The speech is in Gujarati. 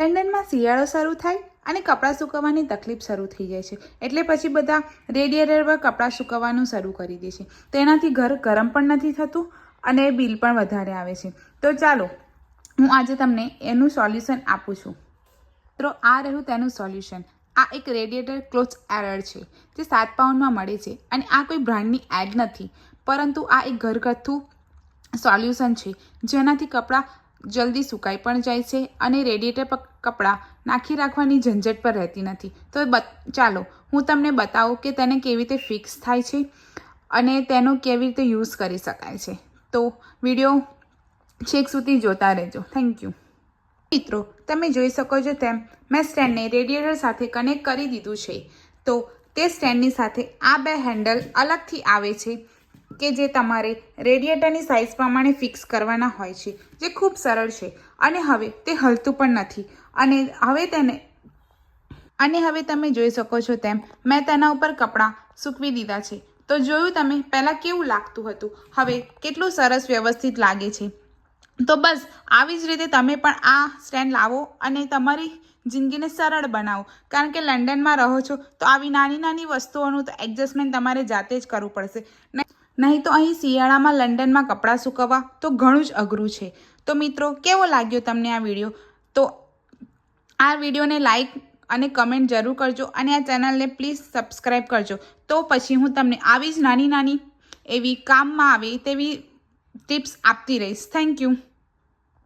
લંડનમાં શિયાળો શરૂ થાય અને કપડાં સૂકવવાની તકલીફ શરૂ થઈ જાય છે, એટલે પછી બધા રેડિએટર પર કપડાં સૂકવવાનું શરૂ કરી દે છે. તેનાથી ઘર ગરમ પણ નથી થતું અને બિલ પણ વધારે આવે છે. તો ચાલો હું આજે તમને એનું સોલ્યુશન આપું છું. મિત્રો, આ રહ્યું તેનું સોલ્યુશન. આ એક રેડિએટર ક્લોઝ એરર છે જે 7 પાઉન્ડમાં મળે છે અને આ કોઈ બ્રાન્ડની એડ નથી, પરંતુ આ એક ઘરગથ્થુ સોલ્યુશન છે જેનાથી કપડાં જલ્દી સુકાઈ પણ જાય છે અને રેડિએટર પર કપડાં નાખી રાખવાની ઝંઝટ પર રહેતી નથી. તો ચાલો હું તમને બતાવું કે તેને કેવી રીતે ફિક્સ થાય છે અને તેનો કેવી રીતે યુઝ કરી શકાય છે. તો વિડીયો છેક સુધી જોતા રહેજો. Thank you. મિત્રો, તમે જોઈ શકો છો તેમ મેં સ્ટેન્ડને રેડિએટર સાથે કનેક્ટ કરી દીધું છે. તો તે સ્ટેન્ડની સાથે આ 2 હેન્ડલ અલગથી આવે છે કે જે તમારે રેડિએટરની સાઇઝ પ્રમાણે ફિક્સ કરવાના હોય છે, જે ખૂબ સરળ છે અને હવે તે હલતું પણ નથી. અને હવે તમે જોઈ શકો છો તેમ મેં તેના ઉપર કપડાં સૂકવી દીધા છે. તો જોયું તમે પહેલાં કેવું લાગતું હતું, હવે કેટલું સરસ વ્યવસ્થિત લાગે છે. તો બસ આવી જ રીતે તમે પણ આ સ્ટેન્ડ લાવો અને તમારી જિંદગીને સરળ બનાવો. કારણ કે લંડનમાં રહો છો તો આવી નાની નાની વસ્તુઓનું તો એડજસ્ટમેન્ટ તમારે જાતે જ કરવું પડશે. નહીં તો અહીં શિયાળામાં લંડનમાં કપડાં સૂકવવા તો ઘણું જ અઘરું છે. તો મિત્રો, કેવો લાગ્યો તમને આ વિડીયો? તો આ વિડીયોને લાઈક અને કમેન્ટ જરૂર કરજો અને આ ચેનલને પ્લીઝ સબસ્ક્રાઈબ કરજો. તો પછી હું તમને આવી જ નાની નાની એવી કામમાં આવે તેવી ટિપ્સ આપતી રહીશ. Thank you.